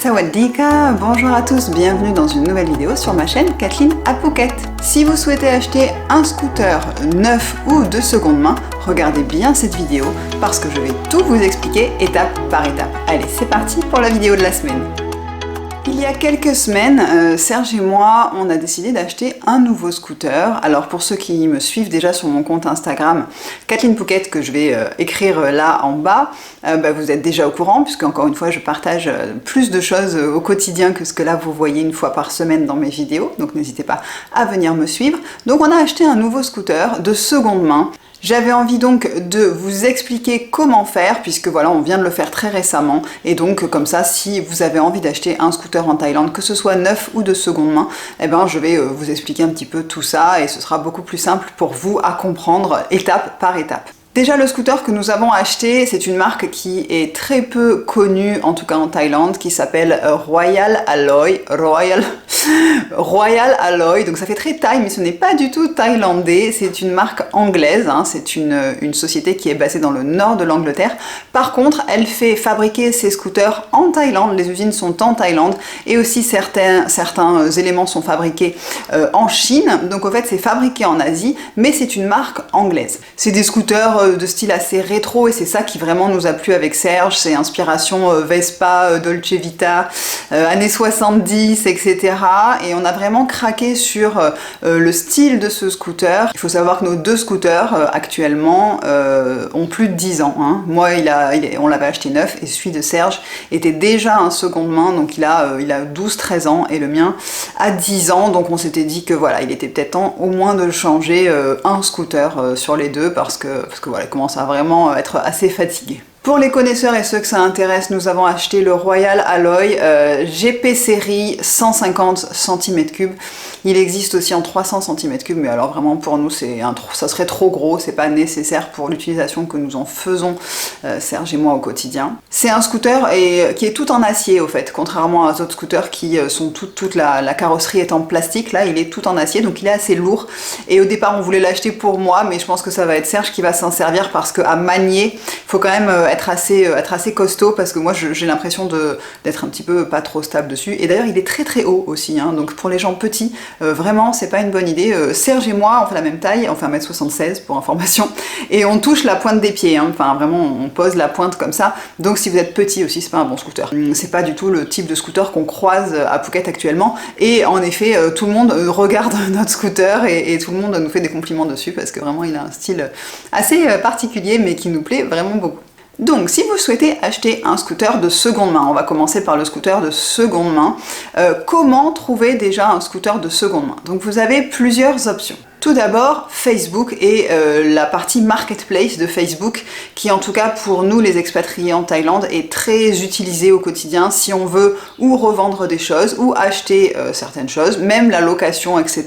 Sawadika, bonjour à tous, bienvenue dans une nouvelle vidéo sur ma chaîne Kathleen à Phuket. Si vous souhaitez acheter un scooter neuf ou de seconde main, regardez bien cette vidéo parce que je vais tout vous expliquer étape par étape. Allez, c'est parti pour la vidéo de la semaine. Il y a quelques semaines, Serge et moi, on a décidé d'acheter un nouveau scooter. Alors pour ceux qui me suivent déjà sur mon compte Instagram, Kathleen Phuket, que je vais écrire là en bas, vous êtes déjà au courant, puisque encore une fois, je partage plus de choses au quotidien que ce que là vous voyez une fois par semaine dans mes vidéos. Donc n'hésitez pas à venir me suivre. Donc on a acheté un nouveau scooter de seconde main. J'avais envie donc de vous expliquer comment faire, puisque voilà, on vient de le faire très récemment, et donc comme ça, si vous avez envie d'acheter un scooter en Thaïlande, que ce soit neuf ou de seconde main, je vais vous expliquer un petit peu tout ça, et ce sera beaucoup plus simple pour vous à comprendre étape par étape. Déjà, le scooter que nous avons acheté, c'est une marque qui est très peu connue, en tout cas en Thaïlande, qui s'appelle Royal Alloy. Royal Alloy, donc ça fait très thaï, mais ce n'est pas du tout thaïlandais, c'est une marque anglaise, c'est une société qui est basée dans le nord de l'Angleterre. Par contre, elle fait fabriquer ses scooters en Thaïlande, les usines sont en Thaïlande, et aussi certains éléments sont fabriqués en Chine, donc en fait c'est fabriqué en Asie, mais c'est une marque anglaise. C'est des scooters de style assez rétro et c'est ça qui vraiment nous a plu avec Serge, c'est inspiration Vespa, Dolce Vita, années 70, etc. Et on a vraiment craqué sur le style de ce scooter. Il faut savoir que nos deux scooters actuellement ont plus de 10 ans. Moi, on l'avait acheté neuf et celui de Serge était déjà un seconde main, donc il a 12-13 ans et le mien a 10 ans. Donc on s'était dit que voilà, il était peut-être temps au moins de le changer un scooter sur les deux parce que voilà, il commence à vraiment être assez fatigué. Pour les connaisseurs et ceux que ça intéresse, nous avons acheté le Royal Alloy GP série 150 cm3. Il existe aussi en 300 cm3, mais alors vraiment pour nous ça serait trop gros, c'est pas nécessaire pour l'utilisation que nous en faisons Serge et moi au quotidien. C'est un scooter qui est tout en acier au fait, contrairement aux autres scooters qui sont toute la carrosserie est en plastique, là il est tout en acier, donc il est assez lourd. Et au départ on voulait l'acheter pour moi, mais je pense que ça va être Serge qui va s'en servir parce qu'à manier, il faut quand même être assez costaud parce que moi j'ai l'impression d'être un petit peu pas trop stable dessus. Et d'ailleurs il est très très haut aussi, donc pour les gens petits, vraiment c'est pas une bonne idée. Serge et moi on fait la même taille, on fait 1m76 pour information, et on touche la pointe des pieds, enfin vraiment on pose la pointe comme ça, donc si vous êtes petit aussi c'est pas un bon scooter. C'est pas du tout le type de scooter qu'on croise à Phuket actuellement, et en effet tout le monde regarde notre scooter et tout le monde nous fait des compliments dessus parce que vraiment il a un style assez particulier mais qui nous plaît vraiment beaucoup. Donc, si vous souhaitez acheter un scooter de seconde main, on va commencer par le scooter de seconde main. Comment trouver déjà un scooter de seconde main? Donc, vous avez plusieurs options. Tout d'abord, Facebook et la partie marketplace de Facebook, qui en tout cas pour nous les expatriés en Thaïlande est très utilisée au quotidien si on veut ou revendre des choses ou acheter certaines choses, même la location, etc.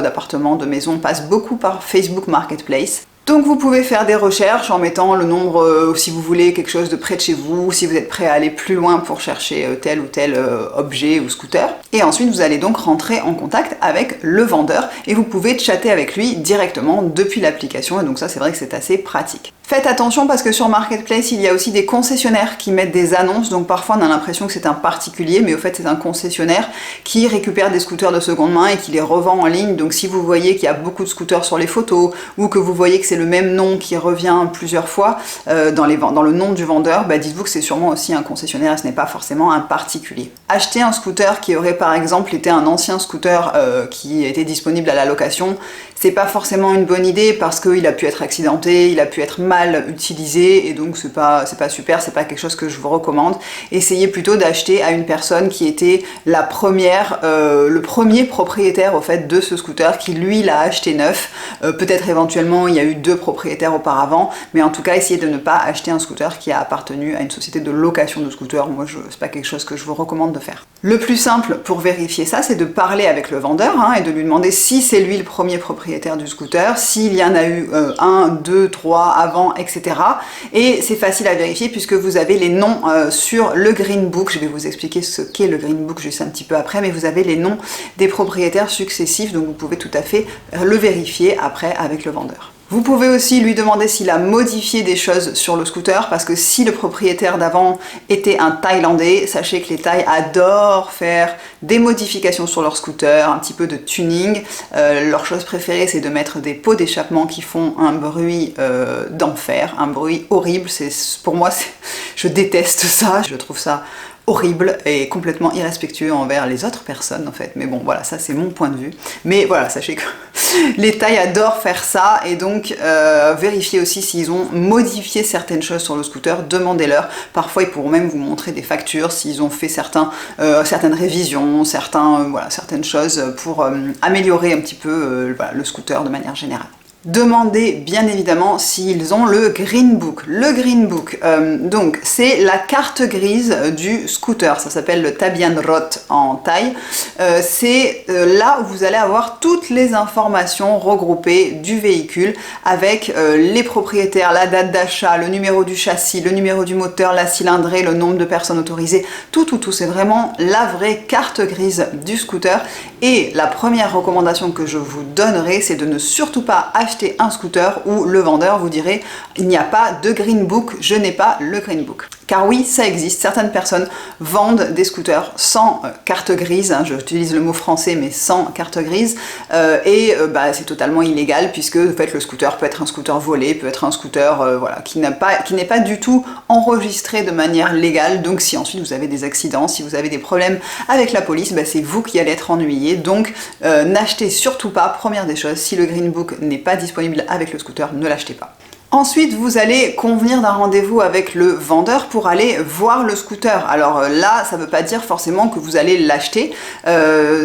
d'appartements, de maisons passe beaucoup par Facebook Marketplace. Donc vous pouvez faire des recherches en mettant le nombre, si vous voulez quelque chose de près de chez vous, si vous êtes prêt à aller plus loin pour chercher tel ou tel objet ou scooter. Et ensuite vous allez donc rentrer en contact avec le vendeur et vous pouvez chatter avec lui directement depuis l'application, et donc ça c'est vrai que c'est assez pratique. Faites attention parce que sur Marketplace, il y a aussi des concessionnaires qui mettent des annonces, donc parfois on a l'impression que c'est un particulier, mais au fait c'est un concessionnaire qui récupère des scooters de seconde main et qui les revend en ligne. Donc si vous voyez qu'il y a beaucoup de scooters sur les photos, ou que vous voyez que c'est le même nom qui revient plusieurs fois dans le nom du vendeur, dites-vous que c'est sûrement aussi un concessionnaire et ce n'est pas forcément un particulier. Acheter un scooter qui aurait par exemple été un ancien scooter qui était disponible à la location, c'est pas forcément une bonne idée parce qu'il a pu être accidenté, il a pu être mal utilisé, et donc c'est pas super, c'est pas quelque chose que je vous recommande. Essayez plutôt d'acheter à une personne qui était le premier propriétaire au fait de ce scooter, qui lui l'a acheté neuf. Peut-être éventuellement il y a eu deux propriétaires auparavant, mais en tout cas essayez de ne pas acheter un scooter qui a appartenu à une société de location de scooters. Moi c'est pas quelque chose que je vous recommande de faire. Le plus simple pour vérifier ça, c'est de parler avec le vendeur et de lui demander si c'est lui le premier propriétaire du scooter, s'il y en a eu 1, 2, 3 avant, etc. Et c'est facile à vérifier puisque vous avez les noms sur le Green Book. Je vais vous expliquer ce qu'est le Green Book juste un petit peu après, mais vous avez les noms des propriétaires successifs, donc vous pouvez tout à fait le vérifier après avec le vendeur. Vous pouvez aussi lui demander s'il a modifié des choses sur le scooter, parce que si le propriétaire d'avant était un Thaïlandais, sachez que les Thaïs adorent faire des modifications sur leur scooter, un petit peu de tuning. Leur chose préférée, c'est de mettre des pots d'échappement qui font un bruit d'enfer, un bruit horrible. Pour moi, je déteste ça, je trouve ça horrible et complètement irrespectueux envers les autres personnes en fait. Mais bon, voilà, ça c'est mon point de vue. Mais voilà, sachez que les Thaïs adorent faire ça, et donc vérifiez aussi s'ils ont modifié certaines choses sur le scooter, demandez-leur. Parfois ils pourront même vous montrer des factures s'ils ont fait certaines révisions, certaines choses pour améliorer un petit peu voilà, le scooter de manière générale. Demandez bien évidemment s'ils ont le Green Book. Le Green Book, donc c'est la carte grise du scooter, ça s'appelle le Tabian Rot en thaï. C'est là où vous allez avoir toutes les informations regroupées du véhicule avec les propriétaires, la date d'achat, le numéro du châssis, le numéro du moteur, la cylindrée, le nombre de personnes autorisées, tout. C'est vraiment la vraie carte grise du scooter. Et la première recommandation que je vous donnerai, c'est de ne surtout pas acheter un scooter où le vendeur vous dirait « il n'y a pas de Green Book, je n'ai pas le Green Book ». Car oui, ça existe, certaines personnes vendent des scooters sans carte grise, hein, j'utilise le mot français mais sans carte grise, c'est totalement illégal puisque en fait, le scooter peut être un scooter volé, peut être un scooter voilà, qui n'est pas du tout enregistré de manière légale. Donc si ensuite vous avez des accidents, si vous avez des problèmes avec la police, c'est vous qui allez être ennuyé. Donc n'achetez surtout pas, première des choses, si le Green Book n'est pas disponible avec le scooter, ne l'achetez pas. Ensuite, vous allez convenir d'un rendez-vous avec le vendeur pour aller voir le scooter. Alors là, ça ne veut pas dire forcément que vous allez l'acheter.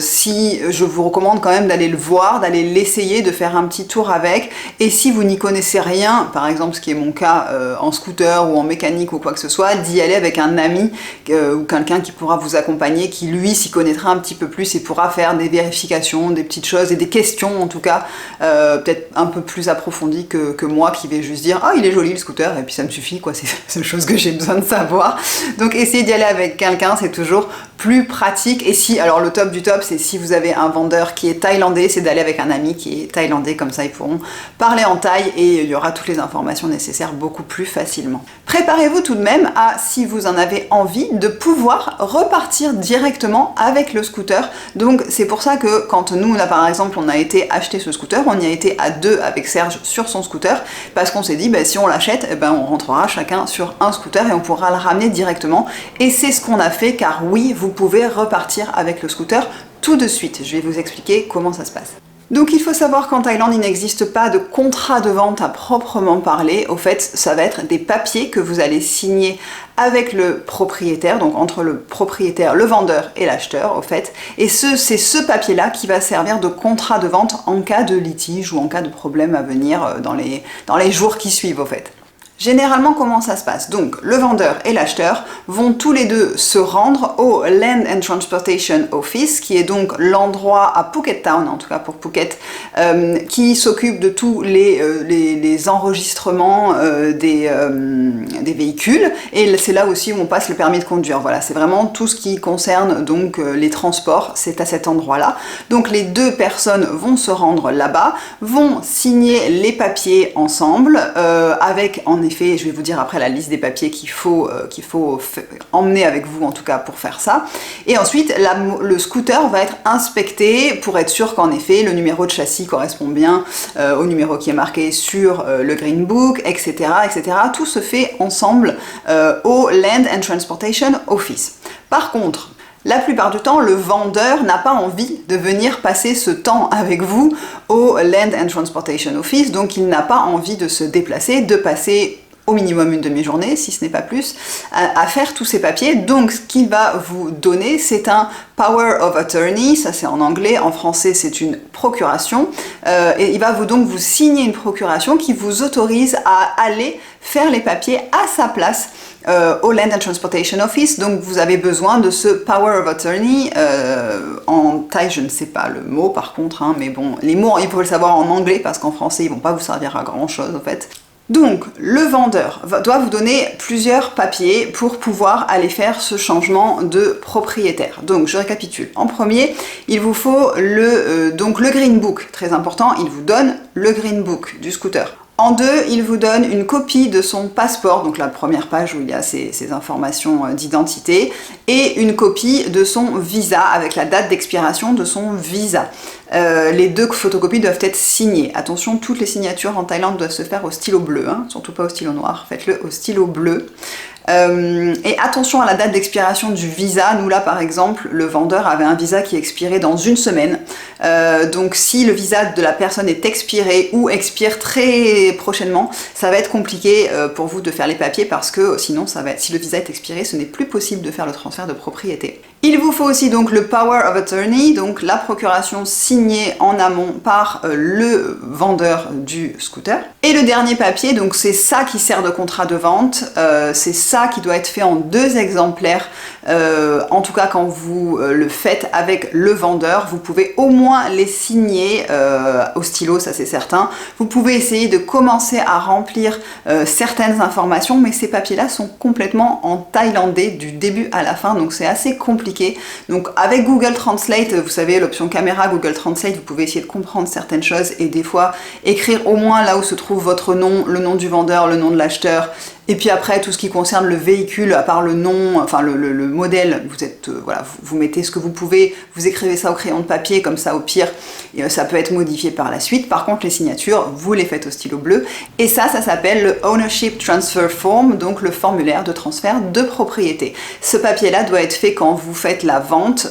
Si je vous recommande quand même d'aller le voir, d'aller l'essayer, de faire un petit tour avec. Et si vous n'y connaissez rien, par exemple ce qui est mon cas en scooter ou en mécanique ou quoi que ce soit, d'y aller avec un ami ou quelqu'un qui pourra vous accompagner, qui lui s'y connaîtra un petit peu plus et pourra faire des vérifications, des petites choses et des questions en tout cas, peut-être un peu plus approfondies que moi qui vais juste dire « Ah, il est joli le scooter » et puis ça me suffit, quoi, c'est une chose que j'ai besoin de savoir. Donc essayez d'y aller avec quelqu'un, c'est toujours plus pratique. Et si, alors le top du top, c'est si vous avez un vendeur qui est thaïlandais, c'est d'aller avec un ami qui est thaïlandais, comme ça ils pourront parler en thaï et il y aura toutes les informations nécessaires beaucoup plus facilement. Préparez-vous tout de même à, si vous en avez envie, de pouvoir repartir directement avec le scooter. Donc c'est pour ça que quand nous, là par exemple, on a été acheter ce scooter, on y a été à deux avec Serge sur son scooter, parce qu'on s'est dit, si on l'achète, on rentrera chacun sur un scooter et on pourra le ramener directement. Et c'est ce qu'on a fait, car oui, vous pouvez repartir avec le scooter tout de suite. Je vais vous expliquer comment ça se passe. Donc il faut savoir qu'en Thaïlande, il n'existe pas de contrat de vente à proprement parler. Au fait, ça va être des papiers que vous allez signer avec le propriétaire, donc entre le propriétaire, le vendeur et l'acheteur, au fait. Et c'est ce papier-là qui va servir de contrat de vente en cas de litige ou en cas de problème à venir dans les jours qui suivent, au fait. Généralement, comment ça se passe? Donc, le vendeur et l'acheteur vont tous les deux se rendre au Land and Transportation Office, qui est donc l'endroit à Phuket Town, en tout cas pour Phuket, qui s'occupe de tous les enregistrements des véhicules, et c'est là aussi où on passe le permis de conduire. Voilà, c'est vraiment tout ce qui concerne donc les transports, c'est à cet endroit-là. Donc, les deux personnes vont se rendre là-bas, vont signer les papiers ensemble, avec en effet, je vais vous dire après la liste des papiers qu'il faut emmener avec vous en tout cas pour faire ça. Et ensuite, le scooter va être inspecté pour être sûr qu'en effet le numéro de châssis correspond bien au numéro qui est marqué sur le Green Book, etc., etc. Tout se fait ensemble au Land and Transportation Office. Par contre, la plupart du temps, le vendeur n'a pas envie de venir passer ce temps avec vous au Land and Transportation Office, donc il n'a pas envie de se déplacer, de passer au minimum une demi-journée, si ce n'est pas plus, à faire tous ces papiers. Donc ce qu'il va vous donner, c'est un Power of Attorney, ça c'est en anglais, en français c'est une procuration, et il va donc vous signer une procuration qui vous autorise à aller faire les papiers à sa place au Land and Transportation Office. Donc vous avez besoin de ce Power of Attorney, en thaï je ne sais pas le mot par contre, mais bon, les mots il faut le savoir en anglais parce qu'en français ils vont pas vous servir à grand chose en fait. Donc, le vendeur doit vous donner plusieurs papiers pour pouvoir aller faire ce changement de propriétaire. Donc, je récapitule. En premier, il vous faut le Green Book, très important, il vous donne le Green Book du scooter. En deux, il vous donne une copie de son passeport, donc la première page où il y a ses informations d'identité, et une copie de son visa avec la date d'expiration de son visa. Les deux photocopies doivent être signées. Attention, toutes les signatures en Thaïlande doivent se faire au stylo bleu, hein, surtout pas au stylo noir, faites-le au stylo bleu. Et attention à la date d'expiration du visa. Nous là par exemple, le vendeur avait un visa qui expirait dans une semaine. Donc si le visa de la personne est expiré ou expire très prochainement, ça va être compliqué pour vous de faire les papiers parce que sinon si le visa est expiré, ce n'est plus possible de faire le transfert de propriété. Il vous faut aussi donc le Power of Attorney, donc la procuration signée en amont par le vendeur du scooter. Et le dernier papier, donc c'est ça qui sert de contrat de vente, c'est ça qui doit être fait en 2 exemplaires, en tout cas quand vous le faites avec le vendeur, vous pouvez au moins les signer au stylo, ça c'est certain. Vous pouvez essayer de commencer à remplir certaines informations, mais ces papiers-là sont complètement en thaïlandais du début à la fin, donc c'est assez compliqué. Donc avec Google Translate, vous savez l'option caméra Google Translate, vous pouvez essayer de comprendre certaines choses et des fois écrire au moins là où se trouve votre nom, le nom du vendeur, le nom de l'acheteur. Et puis après, tout ce qui concerne le véhicule, à part le nom, enfin le modèle, vous êtes, voilà, vous mettez ce que vous pouvez, vous écrivez ça au crayon de papier, comme ça au pire, ça peut être modifié par la suite. Par contre, les signatures, vous les faites au stylo bleu. Et ça s'appelle le Ownership Transfer Form, donc le formulaire de transfert de propriété. Ce papier-là doit être fait quand vous faites la vente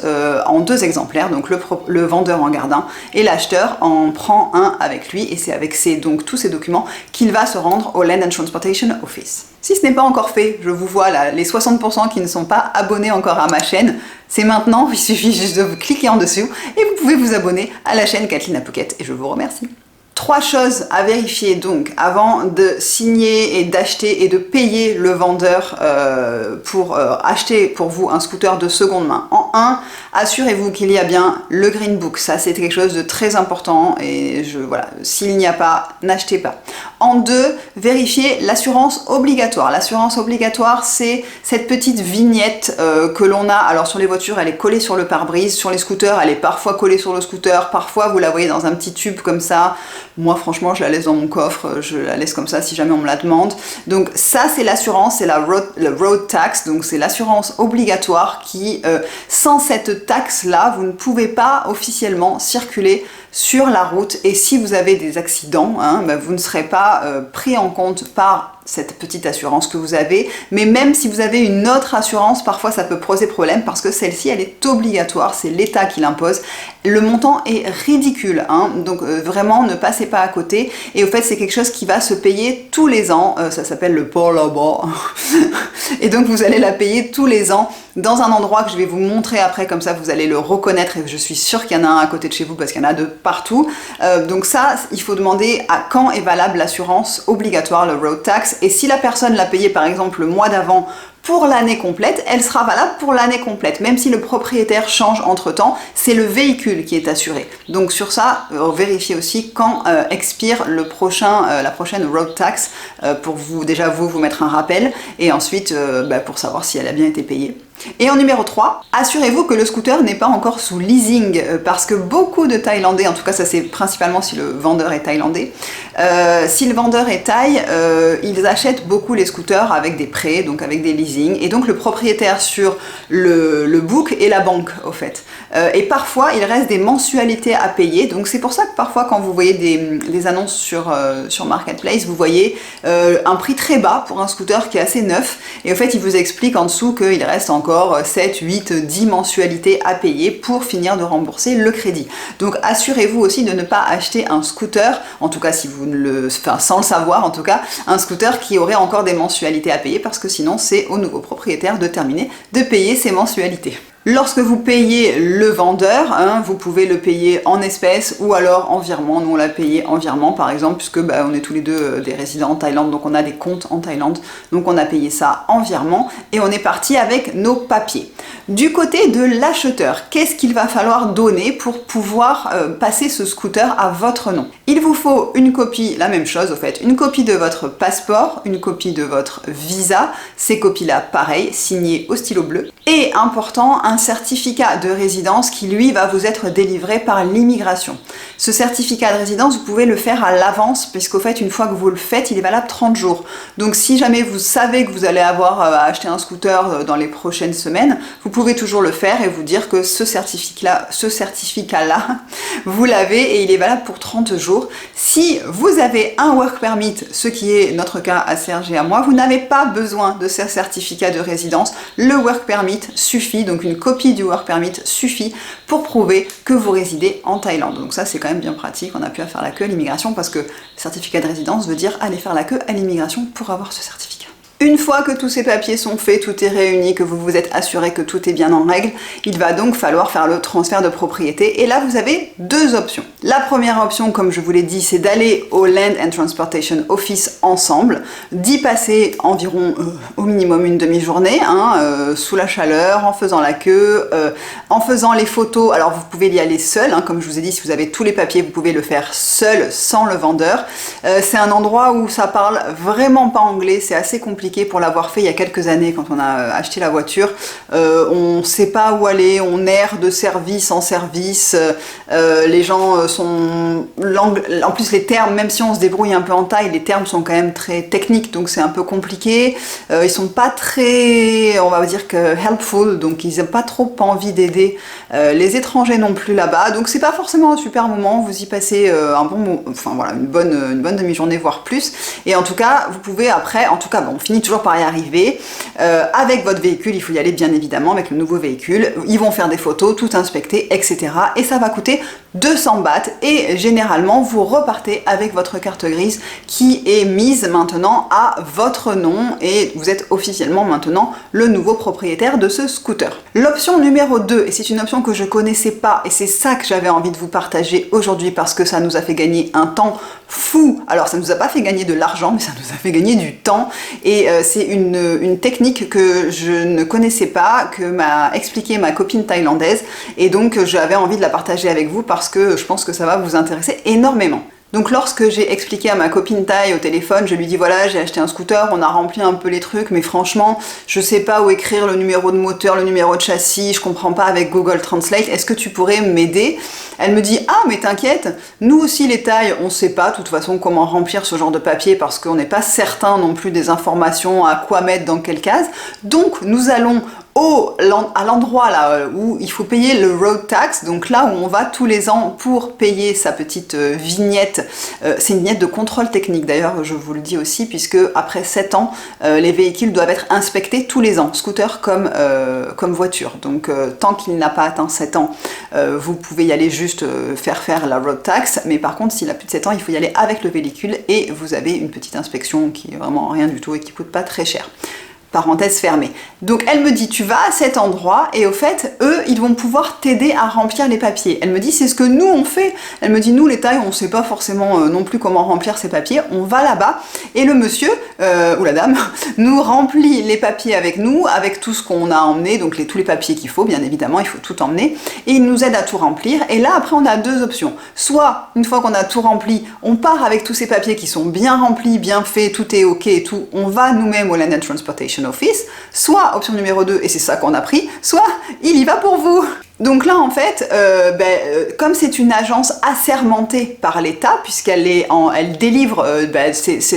en 2 exemplaires, donc le vendeur en garde un et l'acheteur en prend un avec lui, et c'est avec donc tous ces documents qu'il va se rendre au Land and Transportation Office. Si ce n'est pas encore fait, je vous vois là, les 60% qui ne sont pas abonnés encore à ma chaîne, c'est maintenant, il suffit juste de cliquer en dessous et vous pouvez vous abonner à la chaîne Kathleen Pocket et je vous remercie. 3 choses à vérifier donc avant de signer et d'acheter et de payer le vendeur pour acheter pour vous un scooter de seconde main. En 1, assurez-vous qu'il y a bien le Green Book, ça c'est quelque chose de très important et voilà, s'il n'y a pas, n'achetez pas. En 2, vérifiez l'assurance obligatoire. L'assurance obligatoire, c'est cette petite vignette que l'on a, alors sur les voitures elle est collée sur le pare-brise, sur les scooters elle est parfois collée sur le scooter, parfois vous la voyez dans un petit tube comme ça. Moi franchement je la laisse dans mon coffre, je la laisse comme ça si jamais on me la demande. Donc ça c'est l'assurance, c'est le road tax, donc c'est l'assurance obligatoire qui, sans cette taxe là, vous ne pouvez pas officiellement circuler sur la route et si vous avez des accidents, hein, ben vous ne serez pas pris en compte par cette petite assurance que vous avez, mais même si vous avez une autre assurance, parfois ça peut poser problème parce que celle-ci elle est obligatoire, c'est l'État qui l'impose. Le montant est ridicule, hein, donc vraiment ne passez pas à côté et au fait c'est quelque chose qui va se payer tous les ans, ça s'appelle le port là-bas et donc vous allez la payer tous les ans dans un endroit que je vais vous montrer après, comme ça vous allez le reconnaître et je suis sûre qu'il y en a un à côté de chez vous parce qu'il y en a de partout. Donc ça, il faut demander à quand est valable l'assurance obligatoire, le road tax, et si la personne l'a payé par exemple le mois d'avant pour l'année complète, elle sera valable pour l'année complète, même si le propriétaire change entre-temps, c'est le véhicule qui est assuré. Donc sur ça, vérifiez aussi quand expire la prochaine road tax pour déjà vous mettre un rappel et ensuite pour savoir si elle a bien été payée. Et en numéro 3, assurez-vous que le scooter n'est pas encore sous leasing parce que beaucoup de Thaïlandais, en tout cas ça c'est principalement si le vendeur est thaïlandais, si le vendeur est thaï, ils achètent beaucoup les scooters avec des prêts, donc avec des leasing, et donc le propriétaire sur le book et la banque au fait. Et parfois il reste des mensualités à payer, donc c'est pour ça que parfois quand vous voyez des annonces sur Marketplace, vous voyez un prix très bas pour un scooter qui est assez neuf, et au fait il vous explique en dessous qu'il reste encore 7, 8, 10 mensualités à payer pour finir de rembourser le crédit. Donc assurez-vous aussi de ne pas acheter un scooter, en tout cas si vous sans le savoir en tout cas, un scooter qui aurait encore des mensualités à payer parce que sinon c'est au nouveau propriétaire de terminer de payer ses mensualités. Lorsque vous payez le vendeur, hein, vous pouvez le payer en espèces ou alors en virement. Nous on l'a payé en virement par exemple, puisque on est tous les deux des résidents en Thaïlande, donc on a des comptes en Thaïlande, donc on a payé ça en virement et on est parti avec nos papiers. Du côté de l'acheteur, qu'est-ce qu'il va falloir donner pour pouvoir passer ce scooter à votre nom? Il vous faut une copie, la même chose au fait, une copie de votre passeport, une copie de votre visa, ces copies-là pareil, signées au stylo bleu, et important, un certificat de résidence qui lui va vous être délivré par l'immigration. Ce certificat de résidence, vous pouvez le faire à l'avance, puisqu'au fait, une fois que vous le faites, il est valable 30 jours. Donc si jamais vous savez que vous allez avoir à acheter un scooter dans les prochaines semaines, vous pouvez toujours le faire et vous dire que ce certificat-là, vous l'avez et il est valable pour 30 jours. Si vous avez un work permit, ce qui est notre cas à Serge et à moi, vous n'avez pas besoin de ce certificat de résidence. Le work permit suffit, donc une copie du work permit suffit pour prouver que vous résidez en Thaïlande. Donc ça c'est quand même bien pratique, on n'a plus à faire la queue à l'immigration parce que certificat de résidence veut dire aller faire la queue à l'immigration pour avoir ce certificat. Une fois que tous ces papiers sont faits, tout est réuni, que vous vous êtes assuré que tout est bien en règle, il va donc falloir faire le transfert de propriété. Et là, vous avez deux options. La première option, comme je vous l'ai dit, c'est d'aller au Land and Transportation Office ensemble, d'y passer environ au minimum une demi-journée, sous la chaleur, en faisant la queue, en faisant les photos. Alors vous pouvez y aller seul, comme je vous ai dit, si vous avez tous les papiers, vous pouvez le faire seul, sans le vendeur. C'est un endroit où ça parle vraiment pas anglais, c'est assez compliqué pour l'avoir fait il y a quelques années quand on a acheté la voiture. On ne sait pas où aller, on erre de service en service, les gens sont... En plus les termes, même si on se débrouille un peu en thaï, les termes sont quand même très techniques, donc c'est un peu compliqué. Ils sont pas très, on va dire que helpful, donc ils n'ont pas trop envie d'aider les étrangers non plus là-bas, donc c'est pas forcément un super moment, vous y passez une bonne demi-journée voire plus, et en tout cas vous pouvez après, on finit toujours par y arriver. Avec votre véhicule, il faut y aller bien évidemment avec le nouveau véhicule. Ils vont faire des photos, tout inspecter, etc. Et ça va coûter 200 bahts et généralement vous repartez avec votre carte grise qui est mise maintenant à votre nom et vous êtes officiellement maintenant le nouveau propriétaire de ce scooter. L'option numéro 2, et c'est une option que je connaissais pas et c'est ça que j'avais envie de vous partager aujourd'hui parce que ça nous a fait gagner un temps fou. Alors ça nous a pas fait gagner de l'argent mais ça nous a fait gagner du temps et c'est une technique que je ne connaissais pas, que m'a expliqué ma copine thaïlandaise et donc j'avais envie de la partager avec vous parce que je pense que ça va vous intéresser énormément. Donc lorsque j'ai expliqué à ma copine thaï au téléphone, je lui dis voilà j'ai acheté un scooter, on a rempli un peu les trucs mais franchement je sais pas où écrire le numéro de moteur, le numéro de châssis, je comprends pas avec Google Translate, est-ce que tu pourrais m'aider? Elle me dit ah mais t'inquiète, nous aussi les Thaïs on sait pas de toute façon comment remplir ce genre de papier parce qu'on n'est pas certain non plus des informations à quoi mettre dans quelle case, donc nous allons à l'endroit là où il faut payer le road tax, donc là où on va tous les ans pour payer sa petite vignette, c'est une vignette de contrôle technique d'ailleurs, je vous le dis aussi, puisque après 7 ans, les véhicules doivent être inspectés tous les ans, scooter comme voiture, donc tant qu'il n'a pas atteint 7 ans, vous pouvez y aller juste faire la road tax, mais par contre s'il a plus de 7 ans, il faut y aller avec le véhicule et vous avez une petite inspection qui est vraiment rien du tout et qui coûte pas très cher. Parenthèse fermée. Donc elle me dit tu vas à cet endroit et au fait eux ils vont pouvoir t'aider à remplir les papiers. Elle me dit c'est ce que nous on fait. Elle me dit nous les Thaïs on sait pas forcément non plus comment remplir ces papiers. On va là-bas et le monsieur ou la dame nous remplit les papiers avec nous, avec tout ce qu'on a emmené, donc tous les papiers qu'il faut bien évidemment, il faut tout emmener et il nous aide à tout remplir et là après on a deux options. Soit une fois qu'on a tout rempli, on part avec tous ces papiers qui sont bien remplis, bien faits, tout est ok et tout, on va nous-mêmes au Land and Transportation Office, soit option numéro 2 et c'est ça qu'on a pris, soit il y va pour vous. Donc là en fait, comme c'est une agence assermentée par l'État, puisqu'elle elle délivre,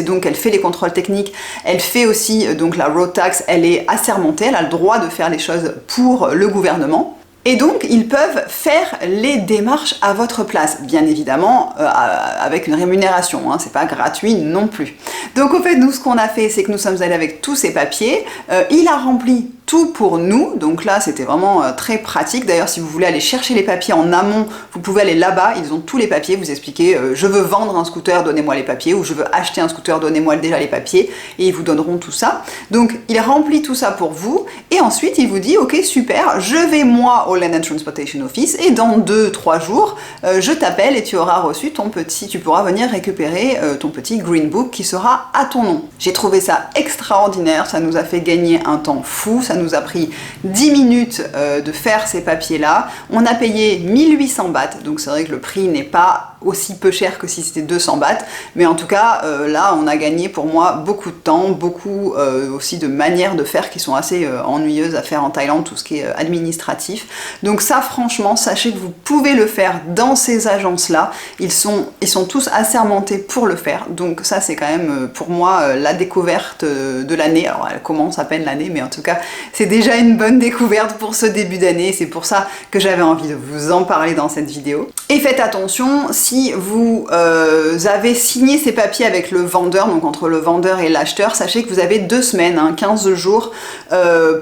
donc elle fait les contrôles techniques, elle fait aussi donc la road tax, elle est assermentée, elle a le droit de faire les choses pour le gouvernement. Et donc, ils peuvent faire les démarches à votre place, bien évidemment, avec une rémunération, c'est pas gratuit non plus. Donc, au fait, nous, ce qu'on a fait, c'est que nous sommes allés avec tous ces papiers, il a rempli tout pour nous, donc là c'était vraiment très pratique. D'ailleurs, si vous voulez aller chercher les papiers en amont, vous pouvez aller là-bas, ils ont tous les papiers, vous expliquez je veux vendre un scooter, donnez-moi les papiers, ou je veux acheter un scooter, donnez-moi déjà les papiers, et ils vous donneront tout ça. Donc il remplit tout ça pour vous, et ensuite il vous dit ok super, je vais moi au Land and Transportation Office, et dans 2-3 jours, je t'appelle et tu auras reçu ton petit, tu pourras venir récupérer ton petit Green Book qui sera à ton nom. J'ai trouvé ça extraordinaire, ça nous a fait gagner un temps fou, ça nous a pris 10 minutes de faire ces papiers-là. On a payé 1800 bahts, donc c'est vrai que le prix n'est pas aussi peu cher que si c'était 200 bahts, mais en tout cas là on a gagné pour moi beaucoup de temps, beaucoup aussi de manières de faire qui sont assez ennuyeuses à faire en Thaïlande, tout ce qui est administratif. Donc ça franchement, sachez que vous pouvez le faire dans ces agences-là, ils sont tous assermentés pour le faire, donc ça c'est quand même pour moi la découverte de l'année. Alors elle commence à peine l'année, mais en tout cas c'est déjà une bonne découverte pour ce début d'année, c'est pour ça que j'avais envie de vous en parler dans cette vidéo. Et faites attention, si vous avez signé ces papiers avec le vendeur, donc entre le vendeur et l'acheteur, sachez que vous avez 2 semaines, 15 jours,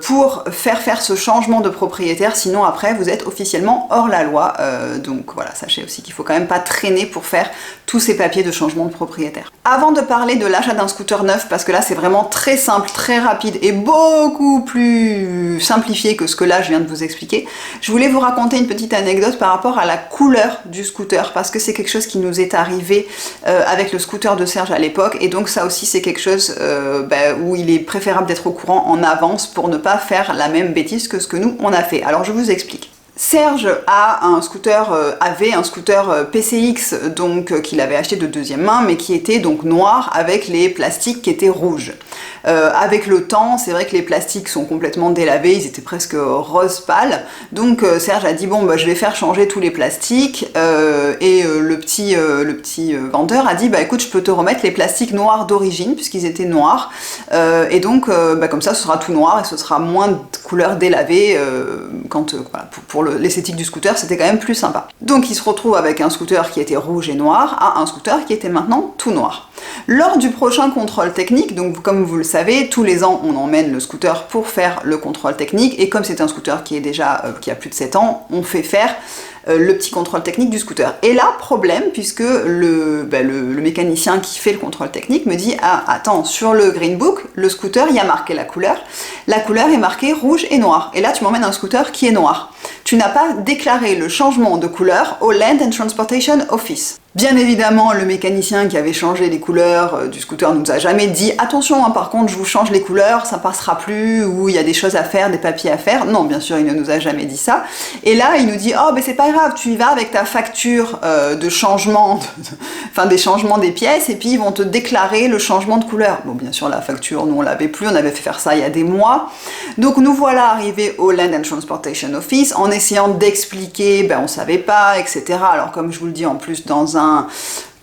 pour faire ce changement de propriétaire, sinon après vous êtes officiellement hors la loi. Donc voilà, sachez aussi qu'il faut quand même pas traîner pour faire tous ces papiers de changement de propriétaire. Avant de parler de l'achat d'un scooter neuf, parce que là c'est vraiment très simple, très rapide et beaucoup plus simplifié que ce que là je viens de vous expliquer, je voulais vous raconter une petite anecdote par rapport à la couleur du scooter, parce que c'est quelque chose qui nous est arrivé avec le scooter de Serge à l'époque, et donc ça aussi c'est quelque chose où il est préférable d'être au courant en avance pour ne pas faire la même bêtise que ce que nous on a fait. Alors je vous explique. Serge avait un scooter PCX donc qu'il avait acheté de deuxième main, mais qui était donc noir avec les plastiques qui étaient rouges. Avec le temps, c'est vrai que les plastiques sont complètement délavés, ils étaient presque rose pâle, donc Serge a dit bon bah je vais faire changer tous les plastiques, et le petit vendeur a dit bah écoute, je peux te remettre les plastiques noirs d'origine puisqu'ils étaient noirs, et donc comme ça ce sera tout noir et ce sera moins de couleur délavée, voilà, pour l'esthétique du scooter c'était quand même plus sympa. Donc il se retrouve avec un scooter qui était rouge et noir à un scooter qui était maintenant tout noir. Lors du prochain contrôle technique, donc comme vous le savez, tous les ans on emmène le scooter pour faire le contrôle technique, et comme c'est un scooter qui a plus de 7 ans, on fait faire le petit contrôle technique du scooter. Et là, problème, puisque le mécanicien qui fait le contrôle technique me dit ah attends, sur le Green Book, le scooter, il y a marqué la couleur est marquée rouge et noir, et là tu m'emmènes un scooter qui est noir. Tu n'as pas déclaré le changement de couleur au Land and Transportation Office. Bien évidemment, le mécanicien qui avait changé les couleurs du scooter ne nous a jamais dit « Attention, par contre, je vous change les couleurs, ça passera plus, ou il y a des choses à faire, des papiers à faire. » Non, bien sûr, il ne nous a jamais dit ça. Et là, il nous dit « Oh, ben c'est pas grave, tu y vas avec ta facture de changement, des changements des pièces, et puis ils vont te déclarer le changement de couleur. » Bon, bien sûr, la facture, nous, on l'avait plus, on avait fait faire ça il y a des mois. Donc, nous voilà arrivés au Land and Transportation Office, en essayant d'expliquer, on savait pas, etc. Alors, comme je vous le dis, en plus, dans un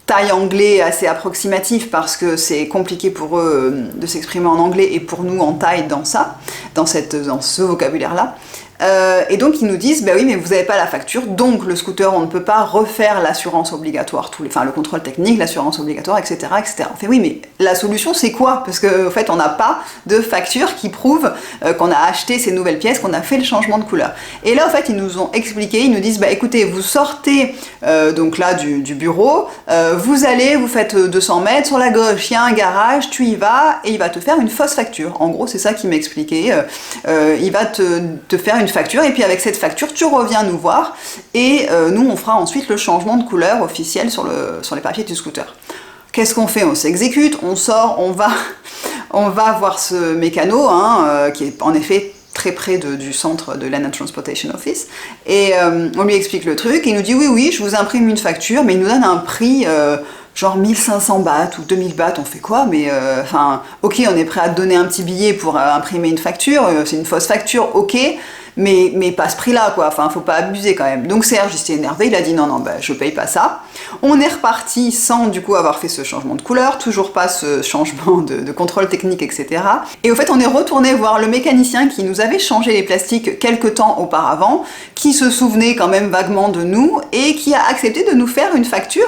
taille anglais assez approximatif, parce que c'est compliqué pour eux de s'exprimer en anglais, et pour nous en thaï dans ce vocabulaire-là. Et donc ils nous disent, bah oui, mais vous n'avez pas la facture, donc le scooter, on ne peut pas refaire l'assurance obligatoire, le contrôle technique, l'assurance obligatoire, etc., etc. On fait oui, mais la solution c'est quoi? Parce qu'en fait on n'a pas de facture qui prouve qu'on a acheté ces nouvelles pièces, qu'on a fait le changement de couleur. Et là en fait ils nous ont expliqué, ils nous disent, bah écoutez, vous sortez donc là du bureau, vous allez, vous faites 200 mètres, sur la gauche il y a un garage, tu y vas, et il va te faire une fausse facture. En gros c'est ça qu'il m'expliquait, il va te faire une facture, et puis avec cette facture tu reviens nous voir, et nous on fera ensuite le changement de couleur officiel sur les papiers du scooter. Qu'est-ce qu'on fait? On s'exécute, on sort, on va voir ce mécano, qui est en effet très près du centre de Land and Transportation Office, et on lui explique le truc, et il nous dit oui, je vous imprime une facture, mais il nous donne un prix genre 1500 bahts ou 2000 bahts, on fait quoi? Mais ok, on est prêt à te donner un petit billet pour imprimer une facture, c'est une fausse facture, ok, mais pas à ce prix-là, quoi, enfin, faut pas abuser quand même. Donc Serge, il s'est énervé, il a dit non, je paye pas ça. On est reparti sans du coup avoir fait ce changement de couleur, toujours pas ce changement de contrôle technique, etc. Et au fait, on est retourné voir le mécanicien qui nous avait changé les plastiques quelques temps auparavant, qui se souvenait quand même vaguement de nous et qui a accepté de nous faire une facture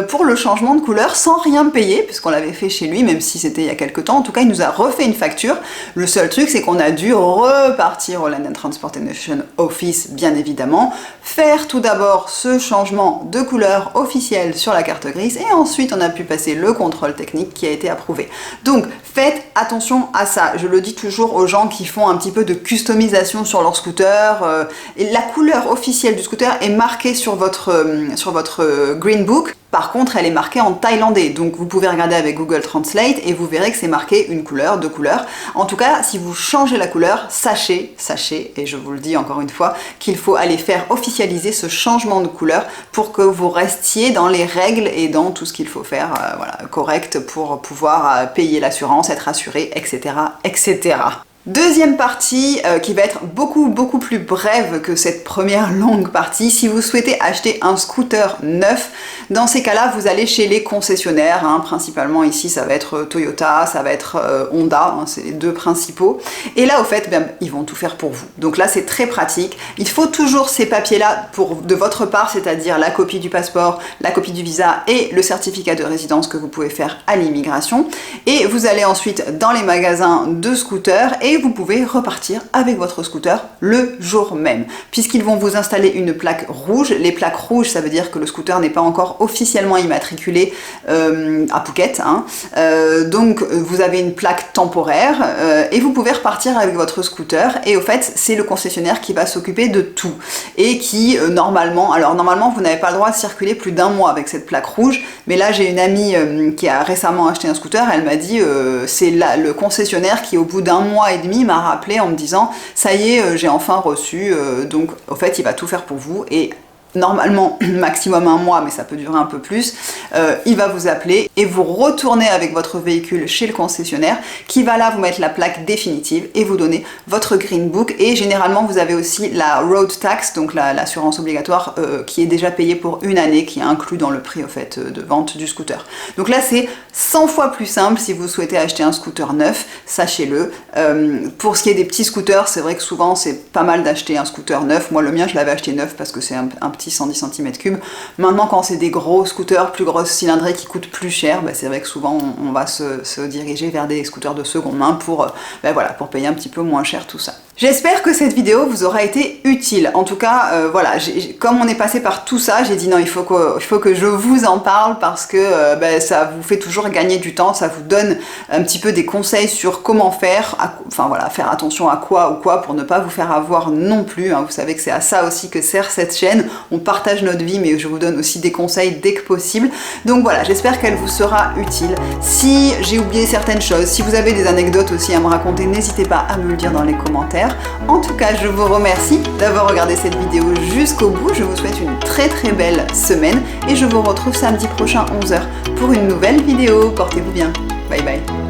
pour le changement de couleur sans rien payer, puisqu'on l'avait fait chez lui, même si c'était il y a quelques temps. En tout cas, il nous a refait une facture. Le seul truc, c'est qu'on a dû repartir au Land and Transportation Office, bien évidemment, faire tout d'abord ce changement de couleur officiel sur la carte grise, et ensuite on a pu passer le contrôle technique qui a été approuvé. Donc faites attention à ça. Je le dis toujours aux gens qui font un petit peu de customisation sur leur scooter. Et la couleur officielle du scooter est marquée sur votre Green Book. Par contre, elle est marquée en thaïlandais, donc vous pouvez regarder avec Google Translate et vous verrez que c'est marqué une couleur, deux couleurs. En tout cas, si vous changez la couleur, sachez, et je vous le dis encore une fois, qu'il faut aller faire officialiser ce changement de couleur pour que vous restiez dans les règles et dans tout ce qu'il faut faire correct pour pouvoir payer l'assurance, être assuré, etc., etc. Deuxième partie qui va être beaucoup plus brève que cette première longue partie. Si vous souhaitez acheter un scooter neuf, dans ces cas-là, vous allez chez les concessionnaires, principalement ici ça va être Toyota, ça va être Honda, c'est les deux principaux. Et là au fait, ils vont tout faire pour vous. Donc là c'est très pratique. Il faut toujours ces papiers-là de votre part, c'est-à-dire la copie du passeport, la copie du visa et le certificat de résidence que vous pouvez faire à l'immigration. Et vous allez ensuite dans les magasins de scooters et vous pouvez repartir avec votre scooter le jour même, puisqu'ils vont vous installer une plaque rouge. Les plaques rouges, ça veut dire que le scooter n'est pas encore officiellement immatriculé à Phuket, donc vous avez une plaque temporaire et vous pouvez repartir avec votre scooter. Et au fait, c'est le concessionnaire qui va s'occuper de tout et qui normalement vous n'avez pas le droit de circuler plus d'un mois avec cette plaque rouge, mais là j'ai une amie qui a récemment acheté un scooter, elle m'a dit c'est le concessionnaire qui au bout d'un mois et demi m'a rappelé en me disant ça y est, j'ai enfin reçu, donc au fait il va tout faire pour vous. Et normalement maximum un mois, mais ça peut durer un peu plus, il va vous appeler et vous retournez avec votre véhicule chez le concessionnaire qui va là vous mettre la plaque définitive et vous donner votre Green Book. Et généralement vous avez aussi la road tax, donc l'assurance obligatoire qui est déjà payée pour une année, qui est inclus dans le prix au fait de vente du scooter. Donc là c'est 100 fois plus simple si vous souhaitez acheter un scooter neuf, sachez-le. Pour ce qui est des petits scooters, c'est vrai que souvent c'est pas mal d'acheter un scooter neuf. Moi le mien je l'avais acheté neuf parce que c'est un petit 110 cm3. Maintenant quand c'est des gros scooters, plus grosses cylindrées qui coûtent plus cher, c'est vrai que souvent on va se diriger vers des scooters de seconde main pour payer un petit peu moins cher tout ça. J'espère que cette vidéo vous aura été utile. En tout cas, comme on est passé par tout ça, j'ai dit non, il faut que je vous en parle parce que ça vous fait toujours gagner du temps, ça vous donne un petit peu des conseils sur comment faire, faire attention à quoi ou quoi pour ne pas vous faire avoir non plus. Vous savez que c'est à ça aussi que sert cette chaîne. On partage notre vie, mais je vous donne aussi des conseils dès que possible. Donc voilà, j'espère qu'elle vous sera utile. Si j'ai oublié certaines choses, si vous avez des anecdotes aussi à me raconter, n'hésitez pas à me le dire dans les commentaires. En tout cas, je vous remercie d'avoir regardé cette vidéo jusqu'au bout. Je vous souhaite une très belle semaine et je vous retrouve samedi prochain 11h pour une nouvelle vidéo. Portez-vous bien. Bye bye.